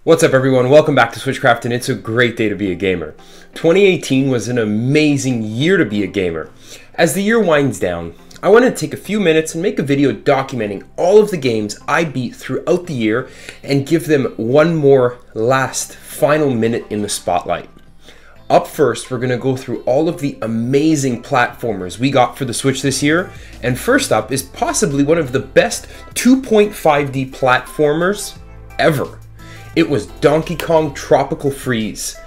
What's up everyone, welcome back to Switchcraft, and it's a great day to be a gamer. 2018 was an amazing year to be a gamer. As the year winds down, I wanted to take a few minutes and make a video documenting all of the games I beat throughout the year and give them one more last final minute in the spotlight. Up first, we're going to go through all of the amazing platformers we got for the Switch this year, and first up is possibly one of the best 2.5D platformers ever. It was Donkey Kong Tropical Freeze.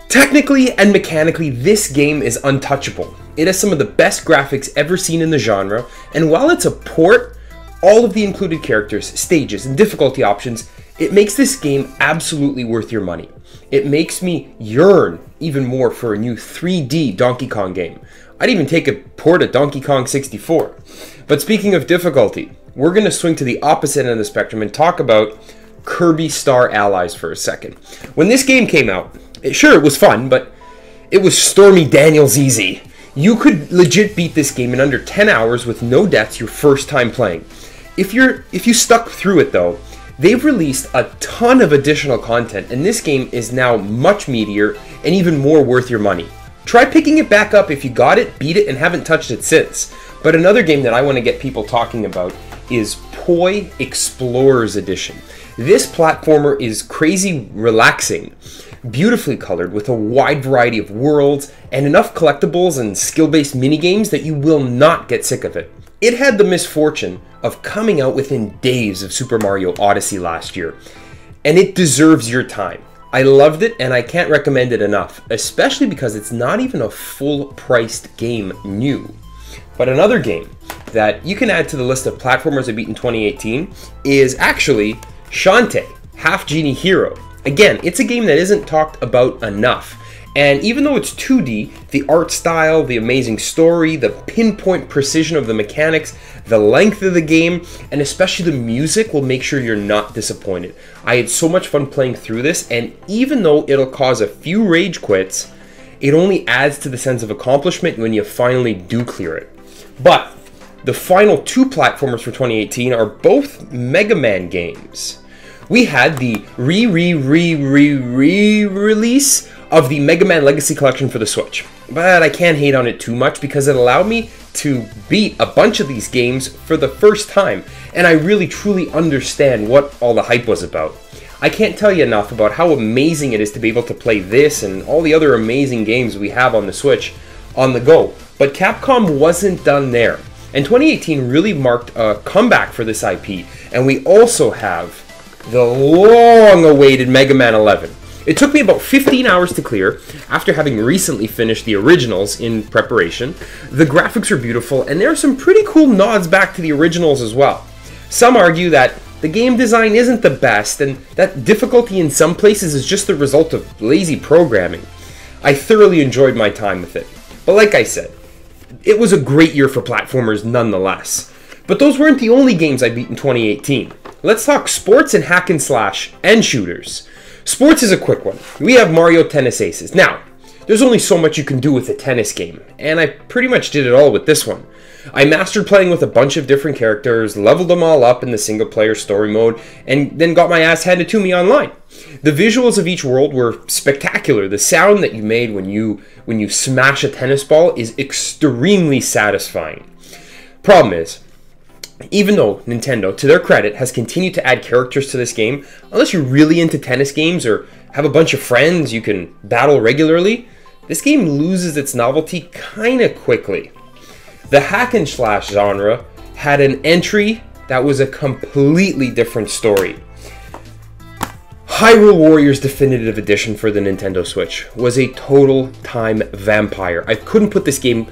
Technically and mechanically, this game is untouchable. It has some of the best graphics ever seen in the genre, and while it's a port, all of the included characters, stages, and difficulty options, it makes this game absolutely worth your money. It makes me yearn even more for a new 3D Donkey Kong game. I'd even take a port of Donkey Kong 64. But speaking of difficulty, we're going to swing to the opposite end of the spectrum and talk about Kirby Star Allies for a second. When this game came out, it was fun, but it was Stormy Daniels easy. You could legit beat this game in under 10 hours with no deaths your first time playing. If you stuck through it though, they've released a ton of additional content, and this game is now much meatier and even more worth your money. Try picking it back up if you got it, beat it, and haven't touched it since. But another game that I want to get people talking about is Poi Explorers Edition. This platformer is crazy relaxing, beautifully colored with a wide variety of worlds and enough collectibles and skill-based minigames that you will not get sick of it. It had the misfortune of coming out within days of Super Mario Odyssey last year, and it deserves your time. I loved it and I can't recommend it enough, especially because it's not even a full-priced game new. But another game that you can add to the list of platformers I beat in 2018 is actually Shantae, Half Genie Hero. Again, it's a game that isn't talked about enough. And even though it's 2D, the art style, the amazing story, the pinpoint precision of the mechanics, the length of the game, and especially the music will make sure you're not disappointed. I had so much fun playing through this, and even though it'll cause a few rage quits, it only adds to the sense of accomplishment when you finally do clear it. But the final two platformers for 2018 are both Mega Man games. We had the re-release of the Mega Man Legacy Collection for the Switch, but I can't hate on it too much because it allowed me to beat a bunch of these games for the first time, and I really truly understand what all the hype was about. I can't tell you enough about how amazing it is to be able to play this and all the other amazing games we have on the Switch on the go, but Capcom wasn't done there. And 2018 really marked a comeback for this IP, and we also have the long-awaited Mega Man 11. It took me about 15 hours to clear, after having recently finished the originals in preparation. The graphics are beautiful, and there are some pretty cool nods back to the originals as well. Some argue that the game design isn't the best, and that difficulty in some places is just the result of lazy programming. I thoroughly enjoyed my time with it, but like I said, it was a great year for platformers nonetheless. But those weren't the only games I beat in 2018. Let's talk sports and hack and slash and shooters. Sports is a quick one. We have Mario Tennis Aces. Now, there's only so much you can do with a tennis game, and I pretty much did it all with this one. I mastered playing with a bunch of different characters, leveled them all up in the single player story mode, and then got my ass handed to me online. The visuals of each world were spectacular. The sound that you made when you smash a tennis ball is extremely satisfying. Problem is, even though Nintendo, to their credit, has continued to add characters to this game, unless you're really into tennis games or have a bunch of friends you can battle regularly, this game loses its novelty kinda quickly. The hack and slash genre had an entry that was a completely different story. Hyrule Warriors Definitive Edition for the Nintendo Switch was a total time vampire. I couldn't put this game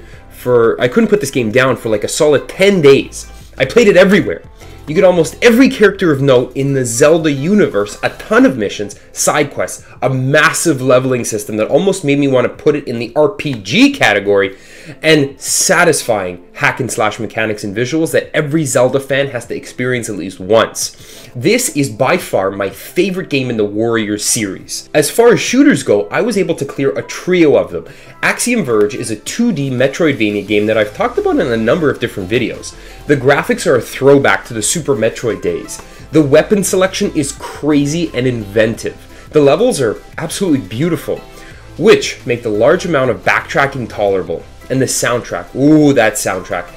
down for like a solid 10 days. I played it everywhere. You get almost every character of note in the Zelda universe, a ton of missions, side quests, a massive leveling system that almost made me want to put it in the RPG category, and satisfying hack and slash mechanics and visuals that every Zelda fan has to experience at least once. This is by far my favorite game in the Warriors series. As far as shooters go, I was able to clear a trio of them. Axiom Verge is a 2D Metroidvania game that I've talked about in a number of different videos. The graphics are a throwback to the Super Metroid days. The weapon selection is crazy and inventive. The levels are absolutely beautiful, which make the large amount of backtracking tolerable. And the soundtrack, ooh, that soundtrack.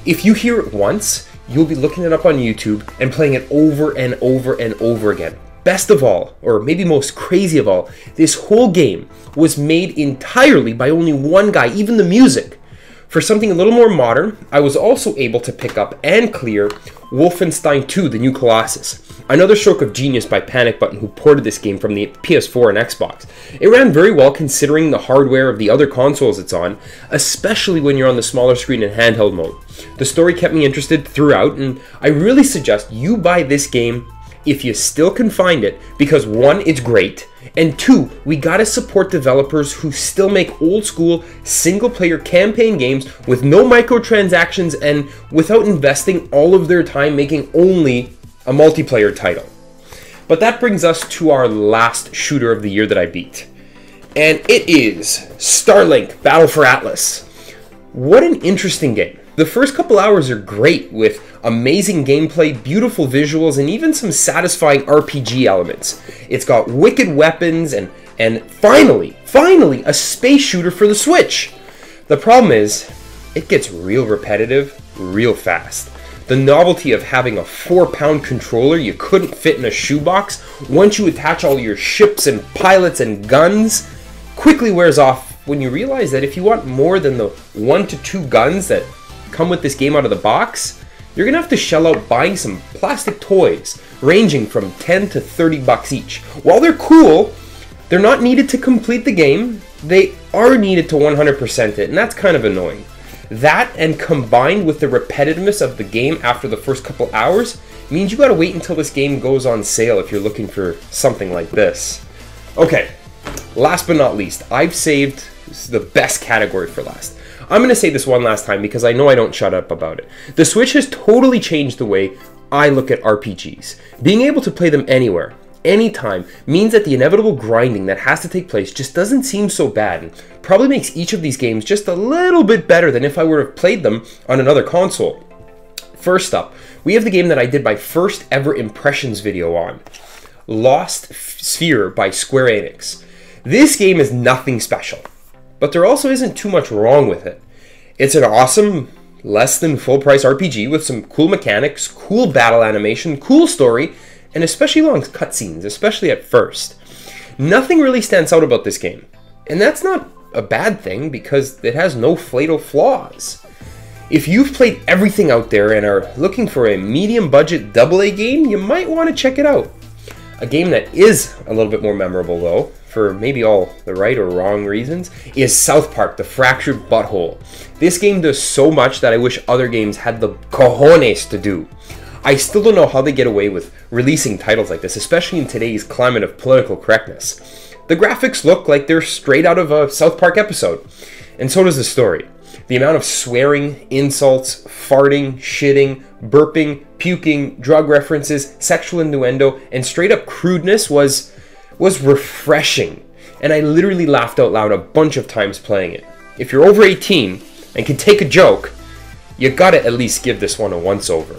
If you hear it once, you'll be looking it up on YouTube and playing it over and over and over again. Best of all, or maybe most crazy of all, this whole game was made entirely by only one guy, even the music. For something a little more modern, I was also able to pick up and clear Wolfenstein 2: The New Colossus. Another stroke of genius by Panic Button, who ported this game from the PS4 and Xbox. It ran very well considering the hardware of the other consoles it's on, especially when you're on the smaller screen in handheld mode. The story kept me interested throughout, and I really suggest you buy this game if you still can find it, because 1, it's great, and 2, we gotta support developers who still make old school single player campaign games with no microtransactions and without investing all of their time making only a multiplayer title. But that brings us to our last shooter of the year that I beat, and it is Starlink Battle for Atlas. What an interesting game. The first couple hours are great with amazing gameplay, beautiful visuals, and even some satisfying RPG elements. It's got wicked weapons and finally, a space shooter for the Switch. The problem is, it gets real repetitive real fast. The novelty of having a 4-pound controller you couldn't fit in a shoebox once you attach all your ships and pilots and guns quickly wears off when you realize that if you want more than the 1 to 2 guns that come with this game out of the box, you're gonna have to shell out buying some plastic toys ranging from 10 to 30 bucks each. While they're cool, they're not needed to complete the game. They are needed to 100% it, and that's kind of annoying. That, and combined with the repetitiveness of the game after the first couple hours, means you gotta wait until this game goes on sale if you're looking for something like this. Okay, last but not least, I've saved the best category for last. I'm going to say this one last time because I know I don't shut up about it. The Switch has totally changed the way I look at RPGs. Being able to play them anywhere, anytime, means that the inevitable grinding that has to take place just doesn't seem so bad, and probably makes each of these games just a little bit better than if I would have played them on another console. First up, we have the game that I did my first ever impressions video on, Lost Sphere by Square Enix. This game is nothing special, but there also isn't too much wrong with it. It's an awesome, less than full price RPG with some cool mechanics, cool battle animation, cool story, and especially long cutscenes, especially at first. Nothing really stands out about this game, and that's not a bad thing because it has no fatal flaws. If you've played everything out there and are looking for a medium budget AA game, you might want to check it out. A game that is a little bit more memorable though, for maybe all the right or wrong reasons, is South Park: The Fractured Butthole. This game does so much that I wish other games had the cojones to do. I still don't know how they get away with releasing titles like this, especially in today's climate of political correctness. The graphics look like they're straight out of a South Park episode, and so does the story. The amount of swearing, insults, farting, shitting, burping, puking, drug references, sexual innuendo, and straight up crudeness was refreshing, and I literally laughed out loud a bunch of times playing it. If you're over 18 and can take a joke, you gotta at least give this one a once-over.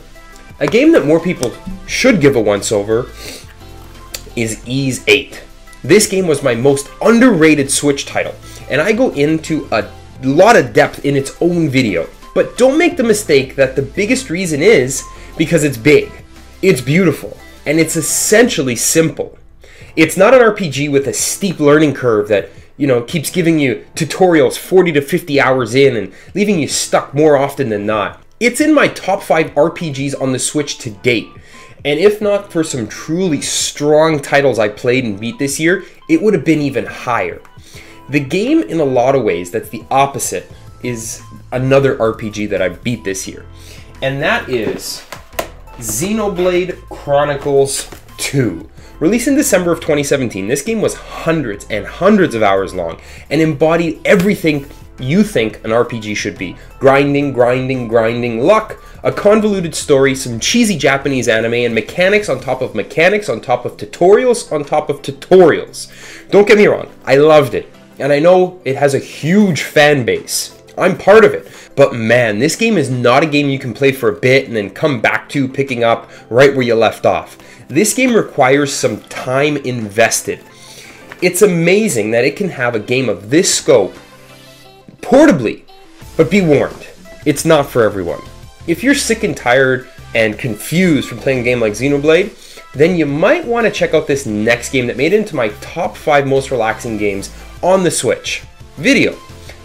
A game that more people should give a once-over is Ys 8. This game was my most underrated Switch title, and I go into a lot of depth in its own video. But don't make the mistake that the biggest reason is because it's big, it's beautiful, and it's essentially simple. It's not an RPG with a steep learning curve that, keeps giving you tutorials 40 to 50 hours in and leaving you stuck more often than not. It's in my top 5 RPGs on the Switch to date, and if not for some truly strong titles I played and beat this year, it would have been even higher. The game, in a lot of ways, that's the opposite, is another RPG that I beat this year, and that is Xenoblade Chronicles 2. Released in December of 2017, this game was hundreds and hundreds of hours long and embodied everything you think an RPG should be. Grinding, luck, a convoluted story, some cheesy Japanese anime, and mechanics on top of tutorials on top of tutorials. Don't get me wrong, I loved it, and I know it has a huge fan base. I'm part of it. But man, this game is not a game you can play for a bit and then come back to picking up right where you left off. This game requires some time invested. It's amazing that it can have a game of this scope portably, but be warned, it's not for everyone. If you're sick and tired and confused from playing a game like Xenoblade, then you might want to check out this next game that made it into my top 5 most relaxing games on the Switch. Video,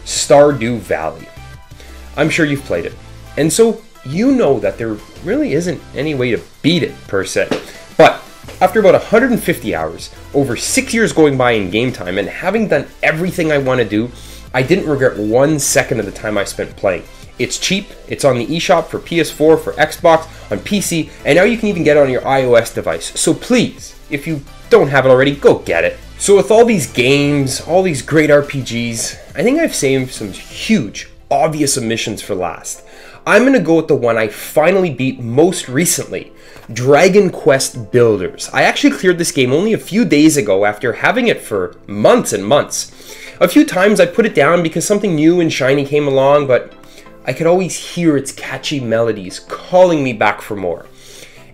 Stardew Valley. I'm sure you've played it, and so you know that there really isn't any way to beat it per se. But after about 150 hours, over 6 years going by in game time, and having done everything I want to do, I didn't regret 1 second of the time I spent playing. It's cheap, it's on the eShop for PS4, for Xbox, on PC, and now you can even get it on your iOS device. So please, if you don't have it already, go get it. So with all these games, all these great RPGs, I think I've saved some huge, obvious omissions for last. I'm going to go with the one I finally beat most recently, Dragon Quest Builders. I actually cleared this game only a few days ago after having it for months and months. A few times I put it down because something new and shiny came along, but I could always hear its catchy melodies calling me back for more.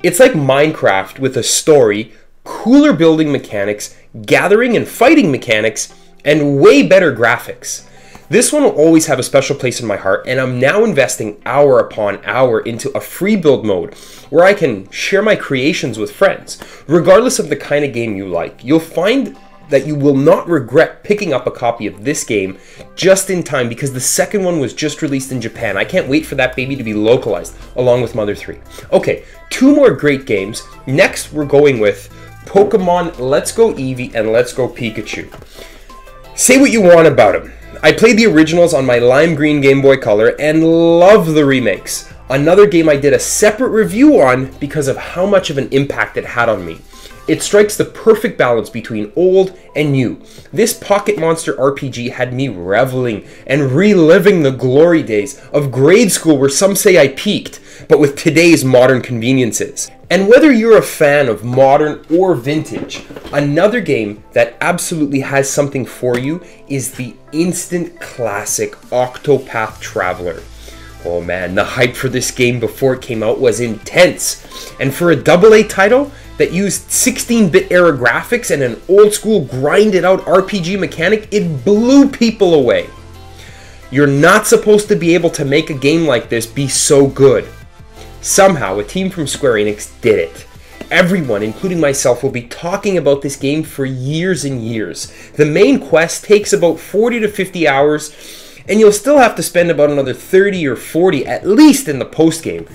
It's like Minecraft with a story, cooler building mechanics, gathering and fighting mechanics, and way better graphics. This one will always have a special place in my heart, and I'm now investing hour upon hour into a free build mode where I can share my creations with friends. Regardless of the kind of game you like, you'll find that you will not regret picking up a copy of this game just in time because the second one was just released in Japan. I can't wait for that baby to be localized along with Mother 3. Okay, 2 more great games. Next, we're going with Pokemon Let's Go Eevee and Let's Go Pikachu. Say what you want about them. I played the originals on my lime green Game Boy Color and love the remakes. Another game I did a separate review on because of how much of an impact it had on me. It strikes the perfect balance between old and new. This Pocket Monster RPG had me reveling and reliving the glory days of grade school where some say I peaked, but with today's modern conveniences. And whether you're a fan of modern or vintage, another game that absolutely has something for you is the instant classic Octopath Traveler. Oh man, the hype for this game before it came out was intense. And for a AA title that used 16-bit era graphics and an old-school grinded-out RPG mechanic, it blew people away. You're not supposed to be able to make a game like this be so good. Somehow, a team from Square Enix did it. Everyone, including myself, will be talking about this game for years and years. The main quest takes about 40 to 50 hours, and you'll still have to spend about another 30 or 40 at least in the post-game.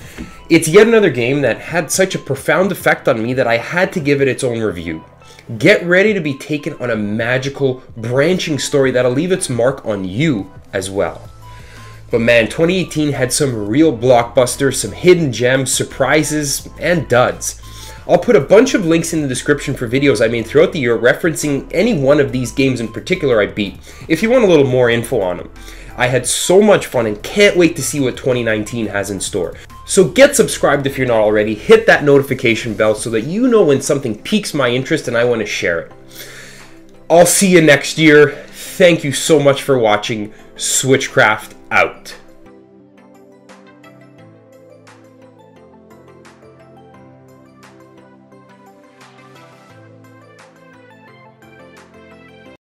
It's yet another game that had such a profound effect on me that I had to give it its own review. Get ready to be taken on a magical, branching story that'll leave its mark on you as well. But man, 2018 had some real blockbusters, some hidden gems, surprises, and duds. I'll put a bunch of links in the description for videos I made throughout the year referencing any one of these games in particular I beat, if you want a little more info on them. I had so much fun and can't wait to see what 2019 has in store. So get subscribed if you're not already, hit that notification bell so that you know when something piques my interest and I want to share it. I'll see you next year. Thank you so much for watching. Switchcraft out.